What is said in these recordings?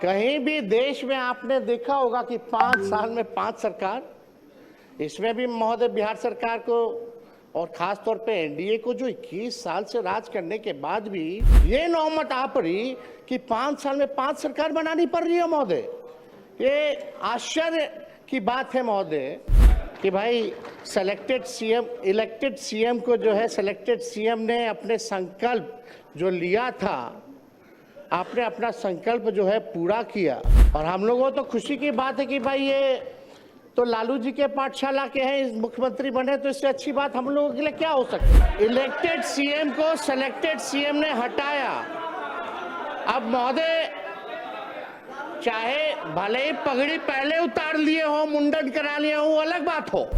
कहीं भी देश में आपने देखा होगा कि 5 साल में 5 सरकार, इसमें भी महोदय बिहार सरकार को और खास तौर पे एनडीए को जो 21 साल से राज करने के बाद भी ये नौबत आ पड़ी कि 5 साल में 5 सरकार बनानी पड़ रही है महोदय। ये आश्चर्य की बात है महोदय कि भाई सेलेक्टेड सीएम, इलेक्टेड सीएम को जो है सेलेक्टेड सीएम ने अपने संकल्प जो लिया था, आपने अपना संकल्प जो है पूरा किया। और हम लोगों तो खुशी की बात है कि भाई ये तो लालू जी के पाठशाला के हैं, मुख्यमंत्री बने, तो इससे अच्छी बात हम लोगों के लिए क्या हो सकती है। इलेक्टेड सीएम को सेलेक्टेड सीएम ने हटाया। अब महोदय चाहे भले ही पगड़ी पहले उतार लिए हो, मुंडन करा लिए हो, अलग बात हो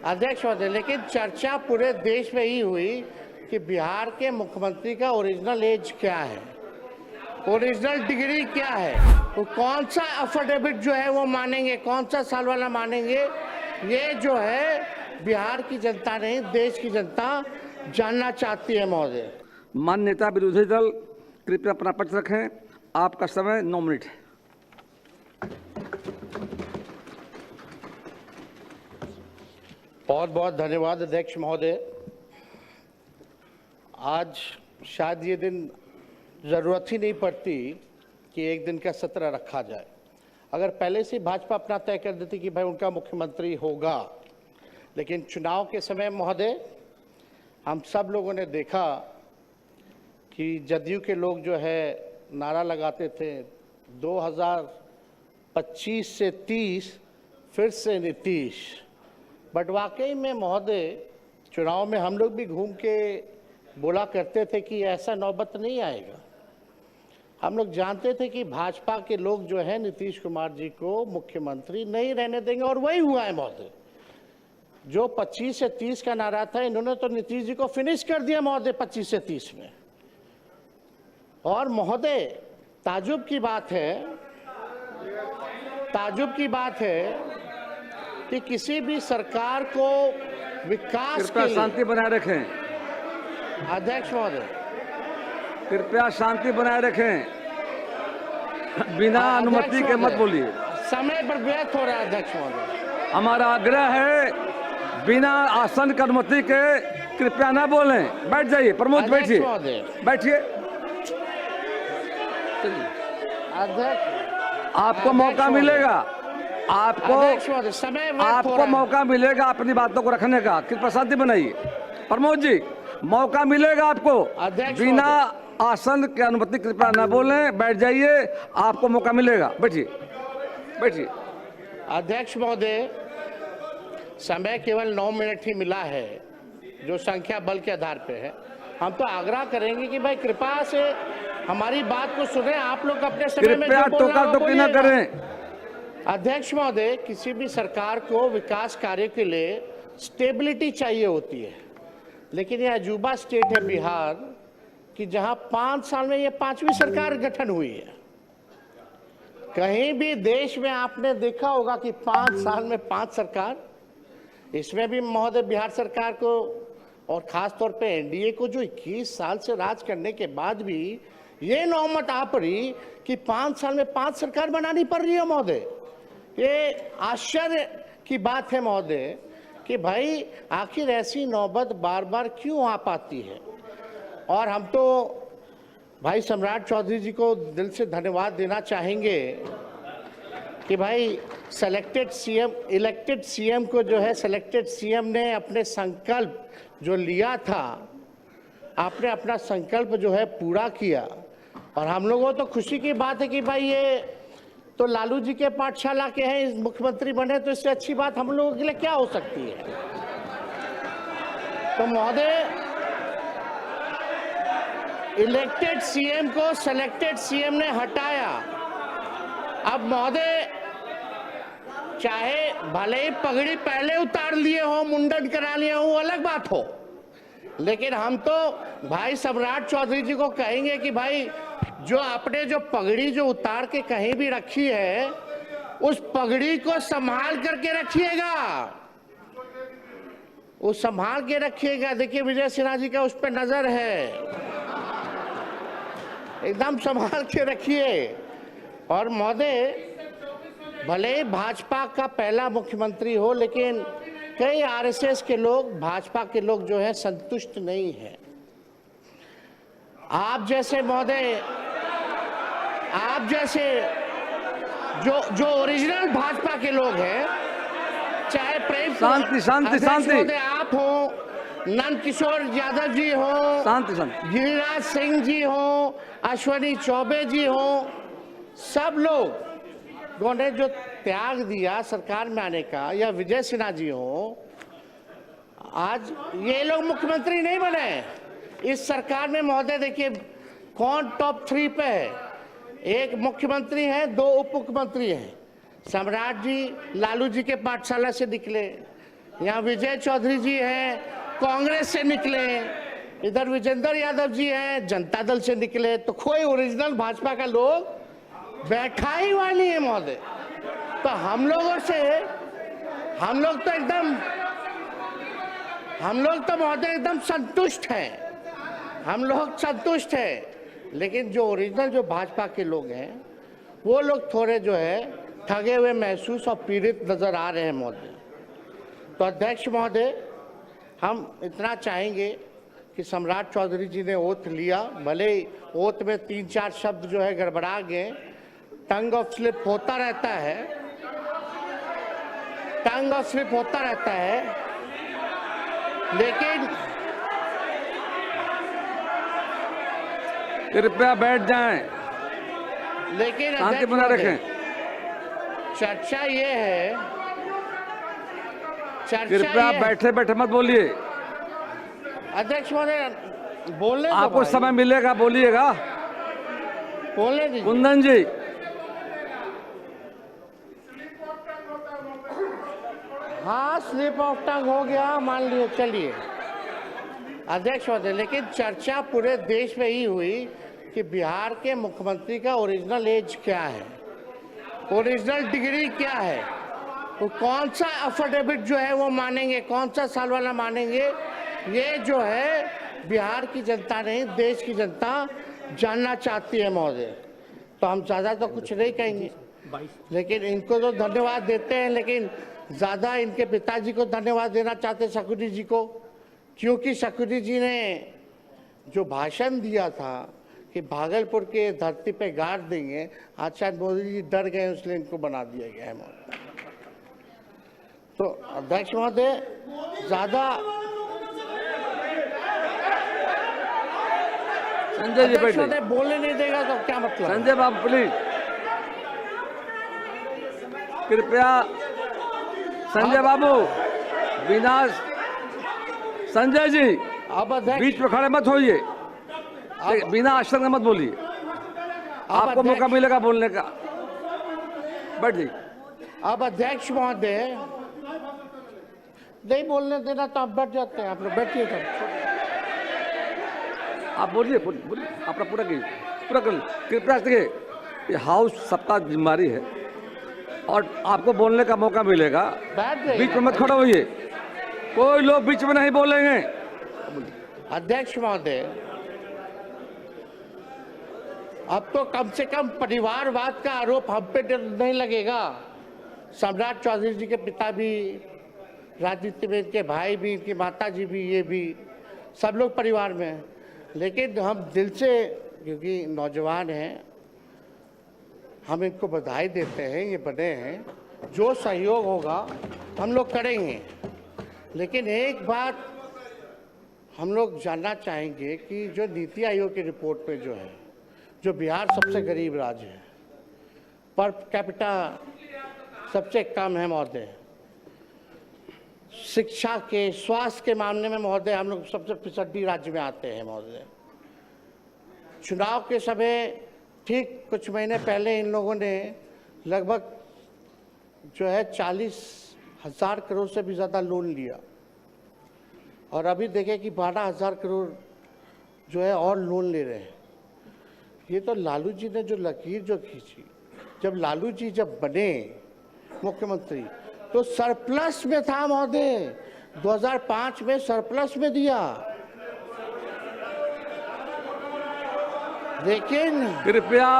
अध्यक्ष महोदय, लेकिन चर्चा पूरे देश में ही हुई कि बिहार के मुख्यमंत्री का ओरिजिनल एज क्या है, ओरिजिनल डिग्री क्या है, वो कौन सा अफिडेविट जो है वो मानेंगे, कौन सा साल वाला मानेंगे, ये जो है बिहार की जनता नहीं, देश की जनता जानना चाहती है महोदय। माननीय नेता विरोधी दल कृपया अपना पक्ष रखें, आपका समय 9 मिनट है। बहुत बहुत धन्यवाद अध्यक्ष महोदय। आज शायद ये दिन ज़रूरत ही नहीं पड़ती कि एक दिन का सत्र रखा जाए। अगर पहले से भाजपा अपना तय कर देती कि भाई उनका मुख्यमंत्री होगा, लेकिन चुनाव के समय महोदय हम सब लोगों ने देखा कि जदयू के लोग जो है नारा लगाते थे 2025 से 30 फिर से नीतीश। बट वाकई में महोदय चुनाव में हम लोग भी घूम के बोला करते थे कि ऐसा नौबत नहीं आएगा। हम लोग जानते थे कि भाजपा के लोग जो है नीतीश कुमार जी को मुख्यमंत्री नहीं रहने देंगे, और वही हुआ है महोदय। जो 25 से 30 का नारा था, इन्होंने तो नीतीश जी को फिनिश कर दिया महोदय 25 से 30 में। और महोदय ताजुब की बात है कि किसी भी सरकार को विकास के लिए शांति बनाए रखें। अध्यक्ष महोदय कृपया शांति बनाए रखें, बिना अनुमति के मत बोलिए। समय पर व्यर्थ हो रहा है अध्यक्ष महोदय। हमारा आग्रह है बिना आसन की अनुमति के कृपया ना बोलें। बैठ जाइए प्रमोद, बैठिए बैठिए। अध्यक्ष आपको मौका मिलेगा, आपको मौका मिलेगा अपनी बातों को रखने का। कृपया शांति बनाइए। प्रमोद जी मौका मिलेगा आपको, बिना आसन की अनुमति कृपया ना बोलें। बैठ जाइए, आपको मौका मिलेगा। बैठिए बैठिए। अध्यक्ष महोदय समय केवल 9 मिनट ही मिला है, जो संख्या बल के आधार पे है। हम तो आग्रह करेंगे कि भाई कृपा से हमारी बात को सुने। आप लोग अपने समय में टोका-टोकी न करें। अध्यक्ष महोदय किसी भी सरकार को विकास कार्य के लिए स्टेबिलिटी चाहिए होती है, लेकिन यह अजूबा स्टेट है बिहार कि जहां 5 साल में ये 5वीं सरकार गठन हुई है। कहीं भी देश में आपने देखा होगा कि 5 साल में 5 सरकार, इसमें भी महोदय बिहार सरकार को और खास तौर पे एनडीए को जो 21 साल से राज करने के बाद भी ये नौबत आ पड़ी कि 5 साल में 5 सरकार बनानी पड़ रही है महोदय। ये आश्चर्य की बात है महोदय कि भाई आखिर ऐसी नौबत बार बार क्यों आ पाती है। और हम तो भाई सम्राट चौधरी जी को दिल से धन्यवाद देना चाहेंगे कि भाई सेलेक्टेड सीएम, इलेक्टेड सीएम को जो है सेलेक्टेड सीएम ने अपने संकल्प जो लिया था, आपने अपना संकल्प जो है पूरा किया। और हम लोगों तो खुशी की बात है कि भाई ये तो लालू जी के पाठशाला के हैं, मुख्यमंत्री बने, तो इससे अच्छी बात हम लोगों के लिए क्या हो सकती है। तो महोदय इलेक्टेड सीएम को सेलेक्टेड सीएम ने हटाया। अब महोदय चाहे भले ही पगड़ी पहले उतार लिए हो, मुंडन करा लिए हो, अलग बात हो, लेकिन हम तो भाई सम्राट चौधरी जी को कहेंगे कि भाई जो आपने जो पगड़ी जो उतार के कहीं भी रखी है, उस पगड़ी को संभाल करके रखिएगा, वो संभाल के रखिएगा। देखिए विजय सिन्हा जी का उस पर नजर है, एकदम संभाल के रखिए। और महोदय, भले ही भाजपा का पहला मुख्यमंत्री हो, लेकिन कई आरएसएस के लोग, भाजपा के लोग जो है संतुष्ट नहीं है। आप जैसे महोदय, आप जैसे जो ओरिजिनल भाजपा के लोग हैं, चाहे प्रेम शांति शांति शांति, आप हो, नंद किशोर यादव जी हो, शांति शांति, गिरिराज सिंह जी हो, अश्वनी चौबे जी हो, सब लोगों ने जो त्याग दिया सरकार में आने का, या विजय सिन्हा जी हो, आज ये लोग मुख्यमंत्री नहीं बने। इस सरकार में महोदय देखिए कौन टॉप 3 पे है। एक मुख्यमंत्री है, 2 उप मुख्यमंत्री हैं। सम्राट जी लालू जी के पाठशाला से निकले, यहाँ विजय चौधरी जी हैं, कांग्रेस से निकले, इधर विजेंद्र यादव जी हैं, जनता दल से निकले। तो कोई ओरिजिनल भाजपा का लोग बैठा ही वाली है महोदय। तो हम लोगों से, हम लोग तो महोदय एकदम संतुष्ट हैं, हम लोग संतुष्ट हैं। लेकिन जो ओरिजिनल जो भाजपा के लोग हैं, वो लोग थोड़े जो है ठगे हुए महसूस और पीड़ित नजर आ रहे हैं महोदय। तो अध्यक्ष महोदय, हम इतना चाहेंगे कि सम्राट चौधरी जी ने ओथ लिया, भले ही ओथ में 3-4 शब्द जो है गड़बड़ा गए, टंग ऑफ स्लिप होता रहता है, टंग ऑफ स्लिप होता रहता है, लेकिन कृपया बैठ जाएं, लेकिन शांति बना रखें। चर्चा ये है, कृपया बैठे बैठे मत बोलिए। अध्यक्ष महोदय बोलने, आपको समय मिलेगा, बोलिएगा। बोलने दीजिए। कुंदन जी, हाँ स्लिप ऑफ टंग हो गया, मान लियो, चलिए अध्यक्ष महोदय। लेकिन चर्चा पूरे देश में ही हुई कि बिहार के मुख्यमंत्री का ओरिजिनल एज क्या है, ओरिजिनल डिग्री क्या है, वो कौन सा अफिडेविट जो है वो मानेंगे, कौन सा साल वाला मानेंगे, ये जो है बिहार की जनता नहीं, देश की जनता जानना चाहती है महोदय। तो हम ज़्यादा तो कुछ नहीं कहेंगे, लेकिन इनको तो धन्यवाद देते हैं, लेकिन ज़्यादा इनके पिताजी को धन्यवाद देना चाहते हैं, शकुनी जी को, क्योंकि शकुनी जी ने जो भाषण दिया था कि भागलपुर के धरती पे गाड़ देंगे, आज शायद मोदी जी डर गए, इसलिए इनको बना दिया गया है महोदय। तो अध्यक्ष महोदय, ज़्यादा संजय जी बैठे, बोलने नहीं देगा तो क्या मतलब? संजय बाबू प्लीज, कृपया संजय बाबू, बिना संजय जी अब बीच में खड़े मत होइए, बिना आश्चर्य मत बोलिए, आपको मौका मिलेगा बोलने का। बैठ जाइए। अब अध्यक्ष महोदय नहीं बोलने देना तो आप बैठ जाते हैं, आप लोग बैठिए तब। आप बोलिए, बोलिए, अपना पूरा कीजिए, पूरा कर। कृपया देखिए, ये हाउस सबका जिम्मेदारी है और आपको बोलने का मौका मिलेगा, बीच में मत खड़े होइए, कोई लोग बीच में नहीं बोलेंगे। अध्यक्ष महोदय, अब तो कम से कम परिवारवाद का आरोप हम पे नहीं लगेगा। सम्राट चौधरी जी के पिता भी राजनीति में, इनके भाई भी, इनकी माता जी भी, ये भी सब लोग परिवार में हैं। लेकिन हम दिल से, क्योंकि नौजवान हैं, हम इनको बधाई देते हैं, ये बने हैं, जो सहयोग होगा हम लोग करेंगे। लेकिन एक बात हम लोग जानना चाहेंगे कि जो नीति आयोग की रिपोर्ट में जो है, जो बिहार सबसे गरीब राज्य है, पर कैपिटा सबसे कम है महोदय, शिक्षा के, स्वास्थ्य के मामले में महोदय हम लोग सबसे पिछड़ी राज्य में आते हैं महोदय। चुनाव के समय ठीक कुछ महीने पहले इन लोगों ने लगभग जो है 40,000 करोड़ से भी ज़्यादा लोन लिया, और अभी देखें कि 12,000 करोड़ जो है और लोन ले रहे हैं। ये तो लालू जी ने जो लकीर जो खींची, जब लालू जी जब बने मुख्यमंत्री तो सरप्लस में था महोदय, 2005 में सरप्लस में दिया। लेकिन कृपया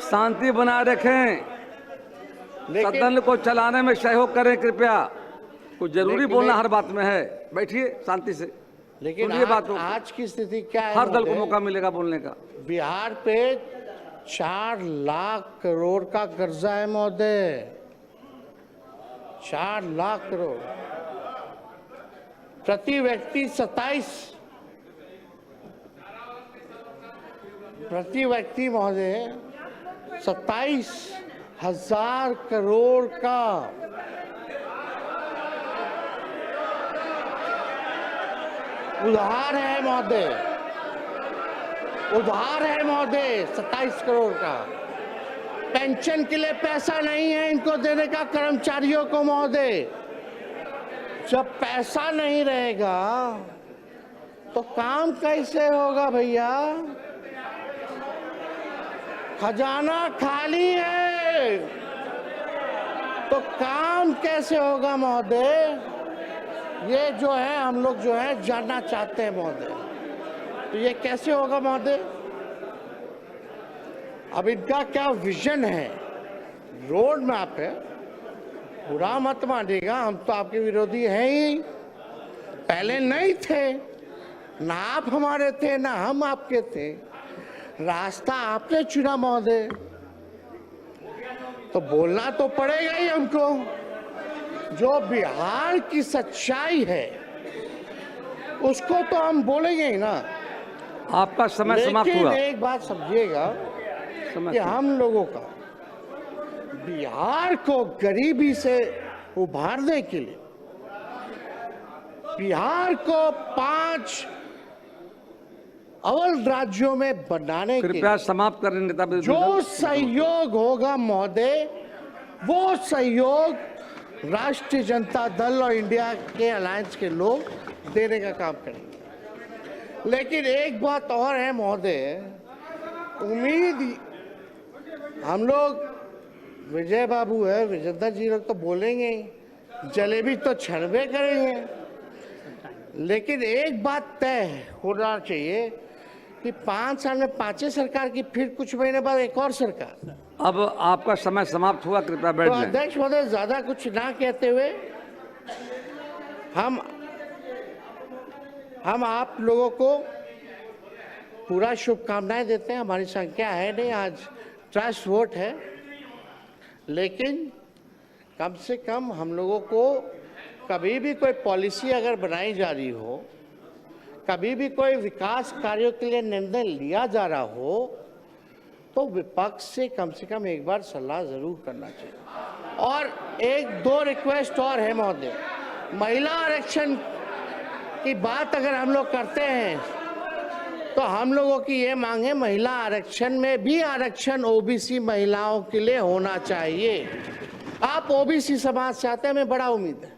शांति बनाए रखें, लेकिन सदन को चलाने में सहयोग करें कृपया। कुछ जरूरी लेकिन- बोलना हर बात में है, बैठिए शांति से। लेकिन सुनिए बात को। आज की स्थिति क्या है? हर दल को महोदय? मौका मिलेगा बोलने का। बिहार पे 4 लाख करोड़ का कर्जा है महोदय, 4 लाख करोड़, प्रति व्यक्ति 27,000 करोड़ का उधार है महोदय, 27 करोड़ का। पेंशन के लिए पैसा नहीं है इनको देने का कर्मचारियों को महोदय। जब पैसा नहीं रहेगा तो काम कैसे होगा भैया? खजाना खाली है तो काम कैसे होगा महोदय? ये जो है हम लोग जो है जानना चाहते हैं महोदय, तो ये कैसे होगा महोदय? अब इनका क्या विजन है, रोड मैप है? बुरा मत मानिएगा, हम तो आपके विरोधी हैं ही, पहले नहीं थे, ना आप हमारे थे ना हम आपके थे, रास्ता आपने चुना महोदय, तो बोलना तो पड़ेगा ही हमको। जो बिहार की सच्चाई है उसको तो हम बोलेंगे ही ना। आपका समय समाप्त लेकिन हुआ। एक बात समझिएगा समय कि हम लोगों का बिहार को गरीबी से उभारने के लिए, बिहार को 5 अव्वल राज्यों में बनाने के कृपया लिए समाप्त करें नेता विरोधी जो दल। सहयोग होगा महोदय, वो सहयोग राष्ट्रीय जनता दल और इंडिया के अलायंस के लोग देने का काम करेंगे। लेकिन एक बात और है महोदय, उम्मीद हम लोग, विजय बाबू है, विजेंद्र जी लोग तो बोलेंगे ही, जलेबी तो छनबे करेंगे, लेकिन एक बात तय होना चाहिए कि 5 साल में 5 सरकार की, फिर कुछ महीने बाद एक और सरकार। अब आपका समय समाप्त हुआ, कृपया बैठ तो जाएं। अध्यक्ष महोदय, ज्यादा कुछ ना कहते हुए हम आप लोगों को पूरा शुभकामनाएं देते हैं। हमारी संख्या है नहीं, आज ट्रस्ट वोट है, लेकिन कम से कम हम लोगों को कभी भी कोई पॉलिसी अगर बनाई जा रही हो, कभी भी कोई विकास कार्यों के लिए निर्णय लिया जा रहा हो, तो विपक्ष से कम एक बार सलाह जरूर करना चाहिए। और 1-2 रिक्वेस्ट और है महोदय, महिला आरक्षण की बात अगर हम लोग करते हैं तो हम लोगों की ये मांग है, महिला आरक्षण में भी आरक्षण ओबीसी महिलाओं के लिए होना चाहिए। आप ओबीसी समाज से आते हैं, हमें बड़ा उम्मीद है।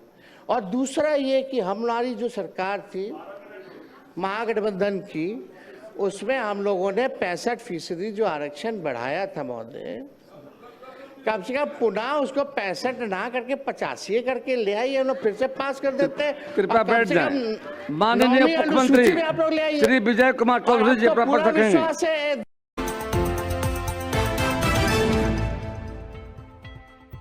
और दूसरा ये कि हमारी जो सरकार थी महागठबंधन की, उसमें हम लोगों ने 65% जो आरक्षण बढ़ाया था महोदय, कम से कम पुनः उसको 65 ना करके 85 करके ले आइए, हम लोग फिर से पास कर देते हैं। कृपया और कम बैठ से जाएं। कम माननीय नौवीं अनुसूची मुख्यमंत्री में आप लोग ले आइए। श्री विजय कुमार और चौधरी जी आपको अपना पूरा पद रखेंगे। विश्वास है